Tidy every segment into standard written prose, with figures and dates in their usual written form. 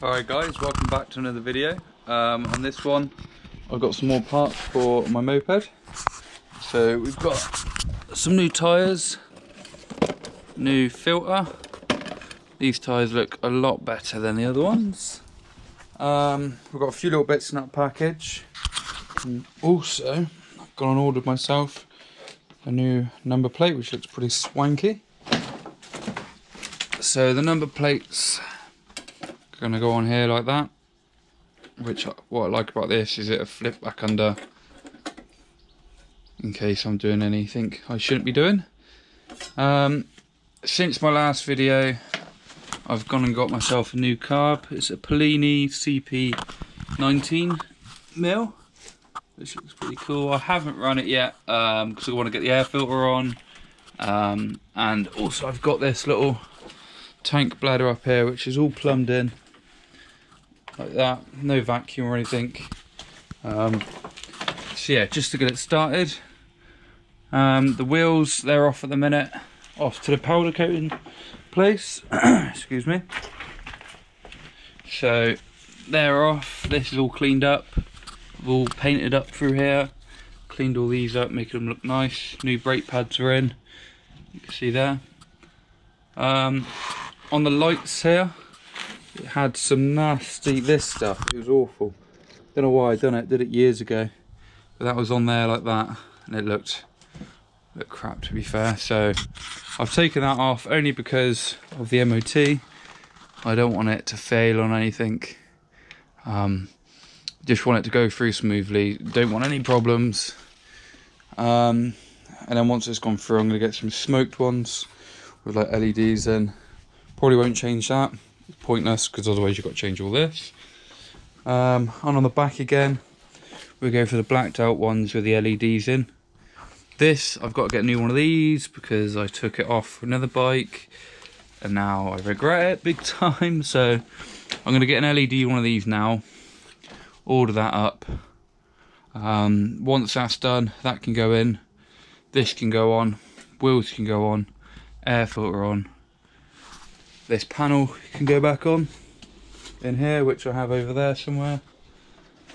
Alright guys, welcome back to another video. On this one I've got some more parts for my moped. So we've got some new tyres, new filter. These tyres look a lot better than the other ones. We've got a few little bits in that package. And also I've gone and ordered myself a new number plate which looks pretty swanky. So the number plates are going to go on here like that, which what I like about this is it'll flip back under in case I'm doing anything I shouldn't be doing. Since my last video I've gone and got myself a new carb. It's a Polini CP 19mm, which looks pretty cool. I haven't run it yet because I want to get the air filter on, and also I've got this little tank bladder up here which is all plumbed in like that, no vacuum or anything. So yeah, just to get it started. The wheels, they're off at the minute, off to the powder coating place. Excuse me. So they're off, this is all cleaned up, I've all painted up through here, cleaned all these up, making them look nice. New brake pads are in, you can see there. On the lights here, it had some nasty, this stuff, it was awful. Don't know why I done it, did it years ago. But that was on there like that, and it looked crap to be fair. So I've taken that off only because of the MOT. I don't want it to fail on anything. Just want it to go through smoothly, don't want any problems. And then once it's gone through, I'm going to get some smoked ones with like LEDs in. Probably won't change that, it's pointless because otherwise you've got to change all this. And on the back again, we go for the blacked out ones with the LEDs in. This, I've got to get a new one of these because I took it off for another bike and now I regret it big time. So I'm going to get an LED one of these now, order that up. Once that's done, that can go in, this can go on, wheels can go on, air filter on. This panel can go back on in here, which I have over there somewhere.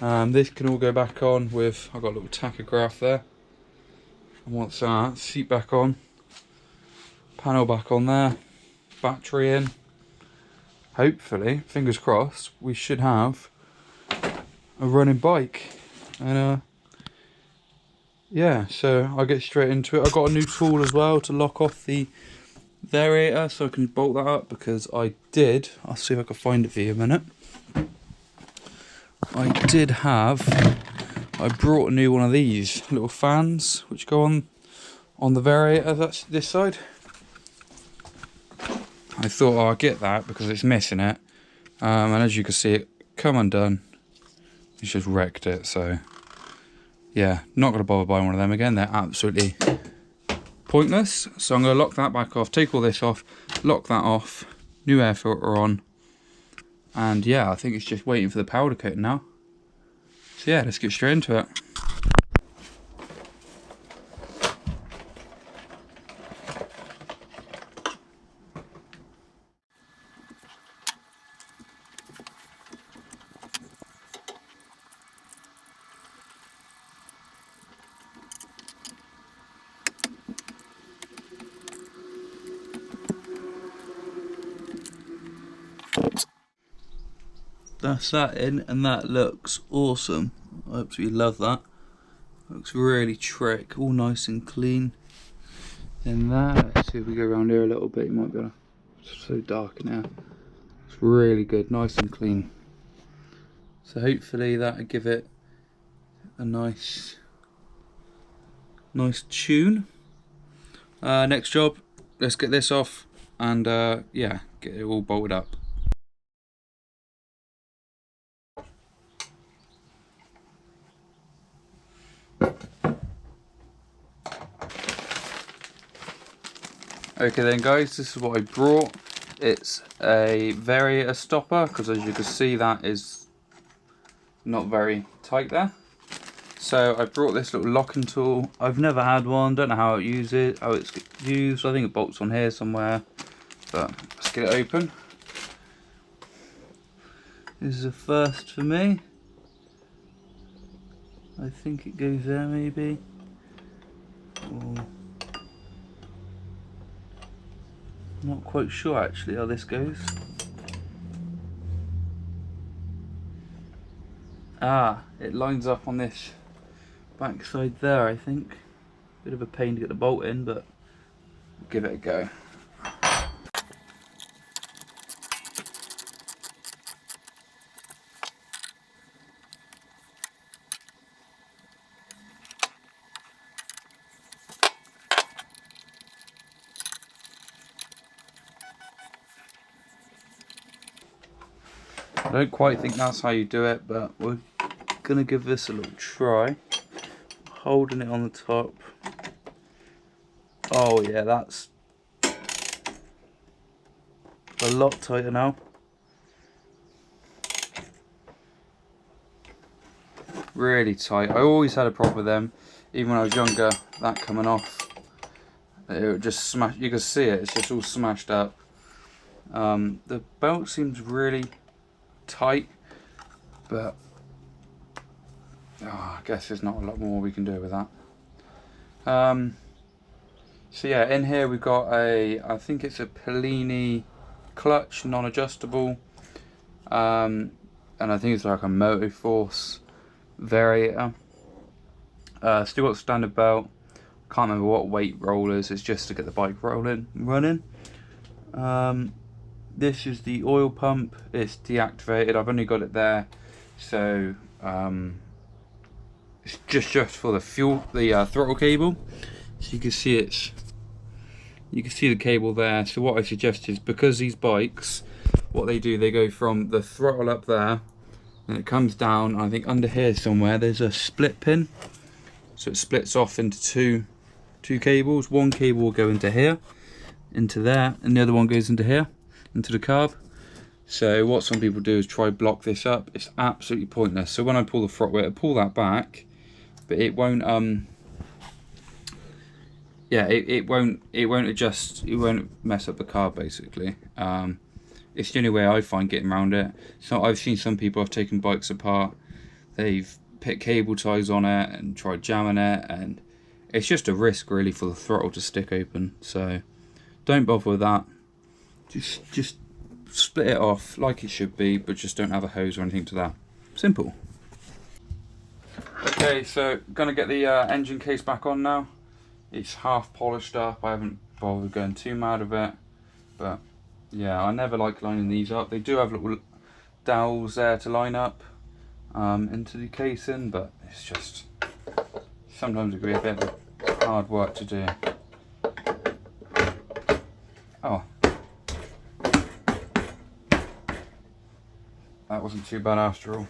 This can all go back on with, I've got a little tachograph there. And once that, seat back on, panel back on there, battery in. Hopefully, fingers crossed, we should have a running bike. And yeah, so I'll get straight into it. I've got a new tool as well to lock off the variator so I can bolt that up, because I'll see if I can find it for you a minute. I brought a new one of these little fans which go on the variator. That's this side. I thought, oh, I'll get that because it's missing it, and as you can see, it come undone. It's just wrecked it. So yeah, not gonna bother buying one of them again. They're absolutely pointless. So I'm going to lock that back off, take all this off, lock that off, new air filter on, and yeah, I think it's just waiting for the powder coating now. So yeah, let's get straight into it. That's that in, and that looks awesome. I absolutely love that. Looks really trick, all nice and clean. And that, let's see if we go around here a little bit, you might be able to, it's so dark in here. It's really good, nice and clean. So hopefully that'll give it a nice tune. Next job, let's get this off and yeah, get it all bolted up. Okay then guys, this is what I brought. It's a variator stopper, because as you can see that is not very tight there. So I brought this little locking tool. I've never had one, don't know how it's used. I think it bolts on here somewhere, but let's get it open. This is a first for me. I think it goes there maybe. Or not quite sure actually how this goes. Ah, it lines up on this back side there, I think. Bit of a pain to get the bolt in, but we'll give it a go. I don't quite think that's how you do it, but we're gonna give this a little try. Holding it on the top. Oh yeah, that's a lot tighter now. Really tight. I always had a problem with them, even when I was younger. That coming off, it would just smash. You can see it. It's just all smashed up. The belt seems really tight, but I guess there's not a lot more we can do with that. So yeah, in here we've got I think it's a Pellini clutch, non-adjustable, and I think it's like a Moto Force variator. Still got standard belt. Can't remember what weight rollers. It's just to get the bike running. This is the oil pump. It's deactivated. I've only got it there, so it's just for the fuel, the throttle cable. So you can see the cable there. So what I suggest is, because these bikes, what they do, they go from the throttle up there, and it comes down. I think under here somewhere there's a split pin, so it splits off into two cables. One cable will go into here, into there, and the other one goes into here, into the carb. So what some people do is try block this up. It's absolutely pointless. So when I pull the throttle, it'll pull that back, but it won't yeah, it won't adjust, it won't mess up the carb basically. It's the only way I find getting around it. So I've seen some people have taken bikes apart, they've put cable ties on it and tried jamming it, and it's just a risk really for the throttle to stick open. So don't bother with that. Just split it off like it should be, but just don't have a hose or anything to that. Simple. Okay, so gonna get the engine case back on now. It's half polished up. I haven't bothered going too mad with it, but yeah, I never like lining these up. They do have little dowels there to line up into the casing, but it's just sometimes it can be a bit of hard work to do. Oh, that wasn't too bad after all.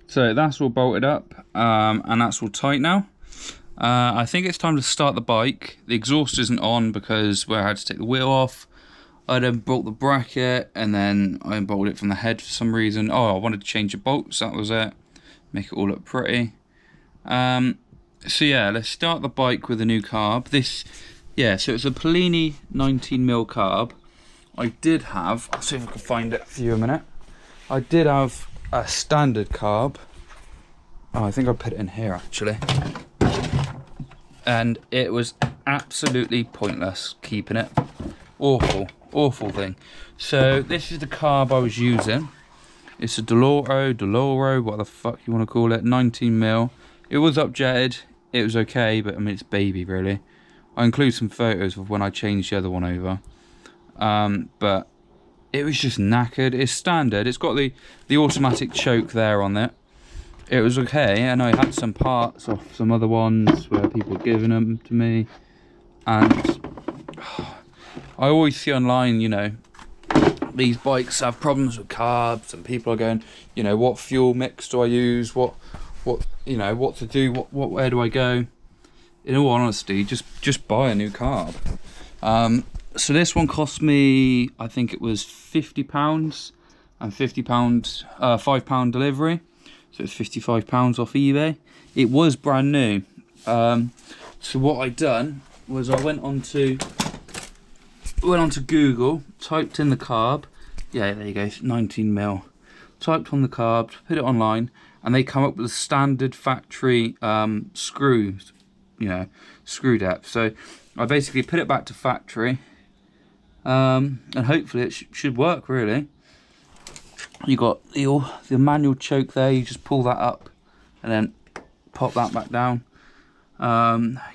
So that's all bolted up, and that's all tight now. I think it's time to start the bike. The exhaust isn't on because I had to take the wheel off. I then bolt the bracket, and then I unbolted it from the head for some reason. Oh, I wanted to change the bolts, that was it. Make it all look pretty. So yeah, let's start the bike with a new carb. So it's a Pellini 19mm carb. I did have, I'll see if I can find it for you a minute. I did have a standard carb. Oh, I think I put it in here actually. And it was absolutely pointless keeping it. Awful thing. So this is the carb I was using. It's a Deloro, what the fuck you want to call it, 19mm. It was upjetted, it was okay, but I mean it's baby really. I include some photos of when I changed the other one over. But it was just knackered. It's standard. It's got the automatic choke there on it. It was okay, and I had some parts off some other ones where people were giving them to me. And I always see online, you know, these bikes have problems with carbs, and people are going, you know, what fuel mix do I use? What you know, what to do? Where do I go? In all honesty, just buy a new carb. So this one cost me, I think it was £50 and £50, £5 delivery. So it's £55 off eBay. It was brand new. So what I done was I went onto Google, typed in the carb. Yeah, there you go, 19mm. Typed on the carb, put it online, and they come up with a standard factory screws, you know, screw depth. So I basically put it back to factory, and hopefully it should work really. You got the manual choke there. You just pull that up, and then pop that back down.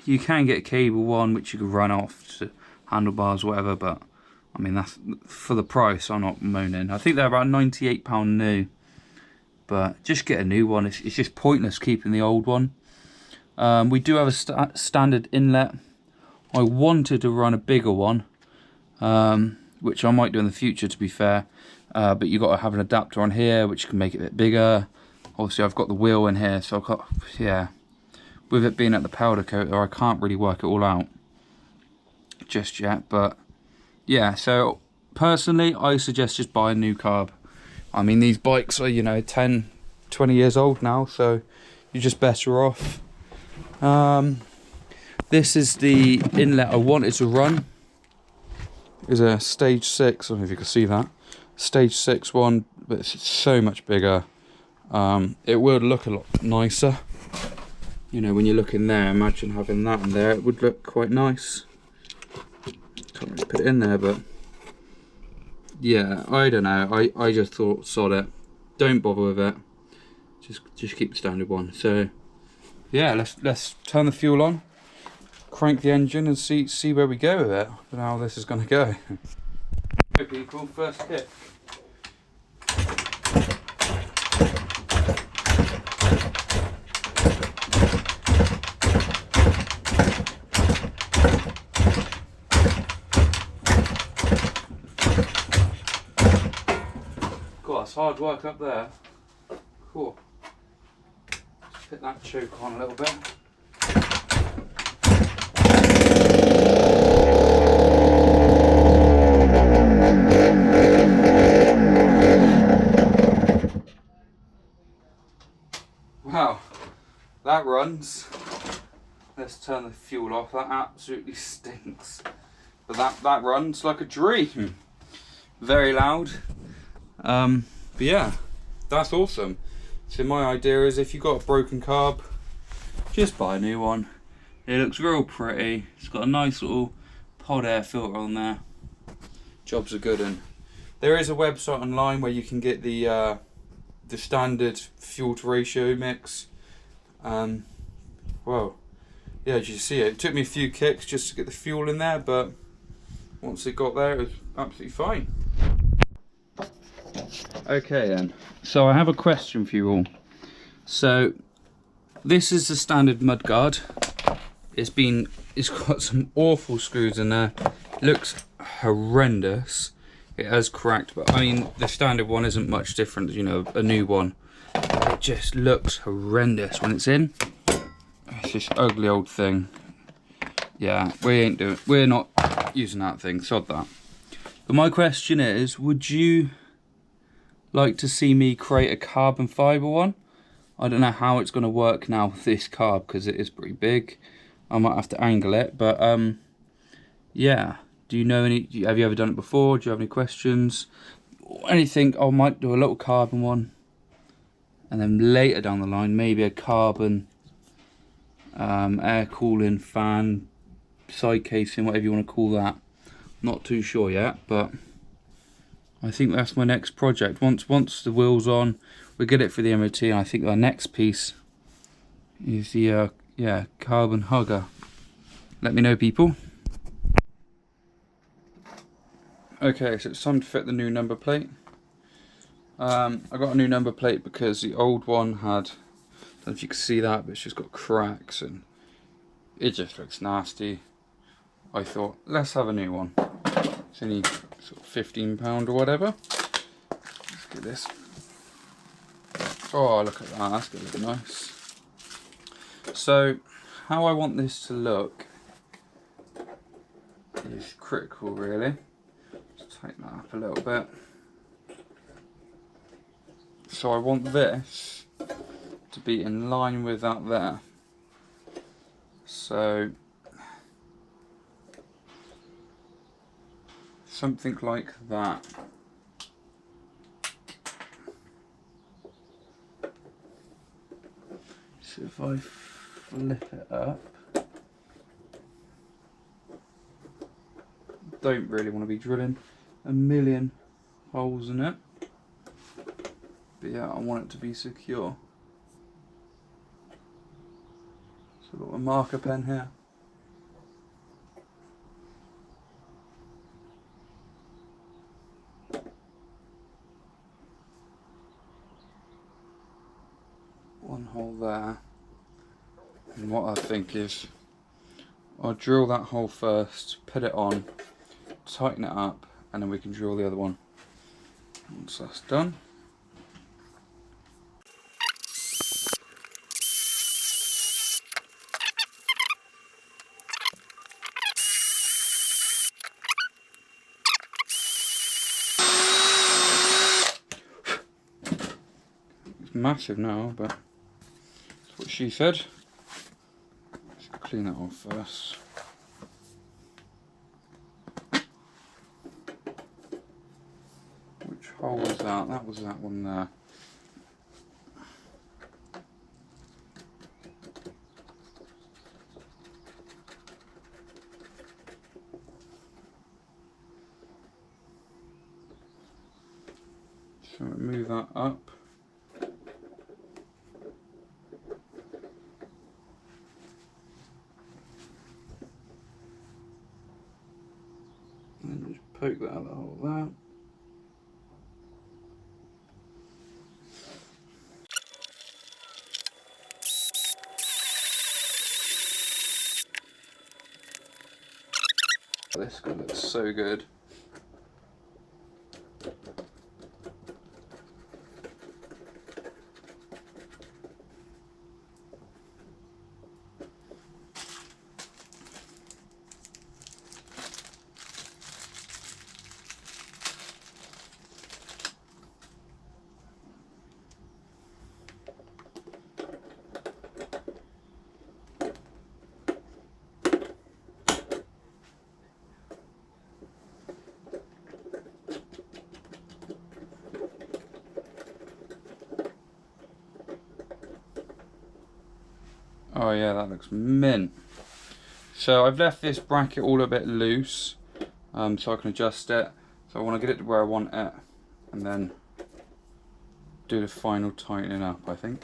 You can get a cable one which you can run off to handlebars, whatever, but I mean, that's for the price. I'm not moaning. I think they're about £98 new, but just get a new one. It's just pointless keeping the old one. We do have a standard inlet. I wanted to run a bigger one, which I might do in the future, to be fair. But you've got to have an adapter on here, which can make it a bit bigger. Obviously, I've got the wheel in here, so I've got, yeah. With it being at the powder coater, I can't really work it all out just yet, but yeah. So personally, I suggest just buy a new carb. I mean, these bikes are, you know, 10, 20 years old now, so you're just better off. This is the inlet I wanted to run. Is a stage 6. I don't know if you can see that. Stage 6 one, but it's so much bigger. It would look a lot nicer. You know, when you look in there, imagine having that in there, it would look quite nice. Can't really put it in there, but yeah, I don't know. I just thought, sod it, don't bother with it. Just keep the standard one. So yeah, let's turn the fuel on, crank the engine, and see where we go with it, and how this is going to go. Okay, people, first kick. It's hard work up there. Cool. Just put that choke on a little bit. Wow, that runs. Let's turn the fuel off. That absolutely stinks. But that runs like a dream. Very loud. But yeah, that's awesome. So my idea is, if you've got a broken carb, just buy a new one. It looks real pretty. It's got a nice little pod air filter on there. Jobs are good. And there is a website online where you can get the standard fuel to ratio mix. Well, yeah, as you see it took me a few kicks just to get the fuel in there, but once it got there, it was absolutely fine. Okay then, so I have a question for you all. So this is the standard mudguard. It's got some awful screws in there. It looks horrendous. It has cracked, but I mean, the standard one isn't much different, you know, a new one. It just looks horrendous when it's in. It's this ugly old thing. Yeah, we're not using that thing, sod that. But my question is, would you like to see me create a carbon fibre one? I don't know how it's going to work now with this carb, because it is pretty big. I might have to angle it, but yeah. Do you know any? Have you ever done it before? Do you have any questions? Anything? I might do a little carbon one, and then later down the line, maybe a carbon air cooling fan, side casing, whatever you want to call that. Not too sure yet, but I think that's my next project. Once the wheel's on, we get it for the MOT, and I think our next piece is the yeah, carbon hugger. Let me know, people. Okay, so it's time to fit the new number plate. I got a new number plate because the old one had, I don't know if you can see that, but it's just got cracks and it just looks nasty. I thought, let's have a new one. It's only sort of £15 or whatever. Let's get this. Oh, look at that, that's gonna look nice. So, how I want this to look is critical, really. Tighten that up a little bit. So I want this to be in line with that there. So something like that. So if I flip it up, don't really want to be drilling a million holes in it, but yeah, I want it to be secure. So I've got a marker pen here. One hole there. And what I think is, I'll drill that hole first, put it on, tighten it up, and then we can drill the other one once that's done. It's massive now, but that's what she said. Let's clean that off first. Which hole was that? That was that one there. So move that up. And then just poke that out of the hole there. This guy looks so good. Oh yeah, that looks mint. So I've left this bracket all a bit loose, so I can adjust it. So I want to get it to where I want it, and then do the final tightening up, I think.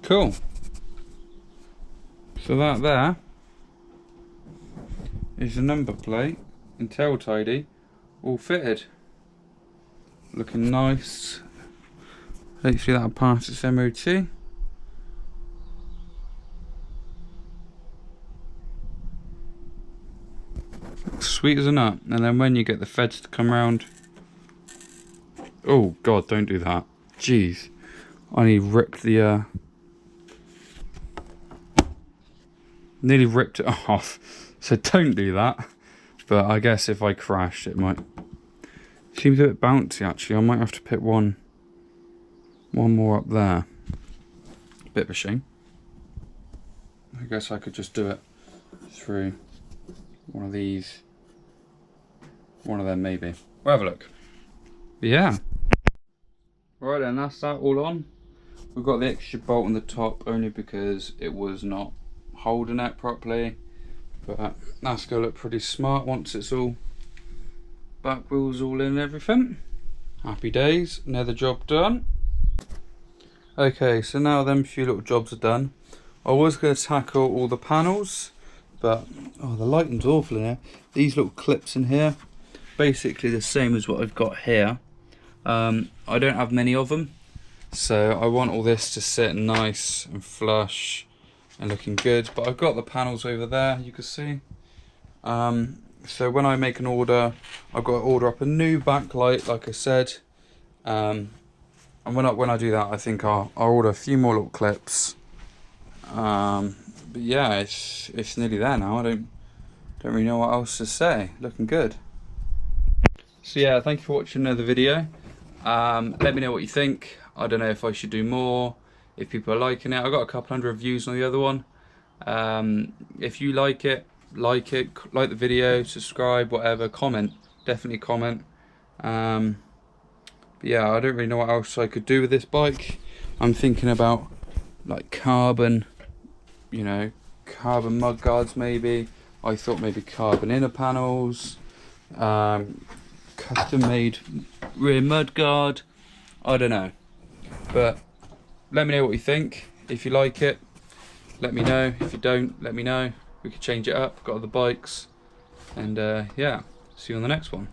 Cool. So that there is the number plate and tail tidy, all fitted. Looking nice. Hopefully that'll pass its MOT. Sweet as a nut. And then when you get the feds to come round, oh god, don't do that. Jeez, I nearly ripped the nearly ripped it off, so don't do that. But I guess if I crashed, it might. Seems a bit bouncy actually. I might have to put one more up there. Bit of a shame. I guess I could just do it through one of these, one of them maybe. We'll have a look. But yeah. Right then, that's that all on. We've got the extra bolt on the top only because it was not holding it properly, but that's gonna look pretty smart once it's all back wheels all in and everything. Happy days, another job done. Okay, so now them few little jobs are done. I was going to tackle all the panels, But oh, the lighting's awful in here. These little clips in here, basically the same as what I've got here. I don't have many of them, so I want all this to sit nice and flush and looking good. But I've got the panels over there, you can see. So when I make an order, I've got to order up a new backlight, like I said. And when I do that, I think I'll order a few more little clips. But yeah, it's nearly there now. I don't really know what else to say. Looking good. So yeah, thank you for watching another video. Let me know what you think. I don't know if I should do more, if people are liking it. I got a couple hundred views on the other one. If you like it, like the video, subscribe, whatever, comment, definitely comment. But yeah, I don't really know what else I could do with this bike. I'm thinking about like carbon, you know, carbon mud guards maybe. I thought maybe carbon inner panels, custom made rear mud guard. I don't know, but let me know what you think. If you like it, let me know. If you don't, let me know. We could change it up. Got other bikes, and yeah, see you on the next one.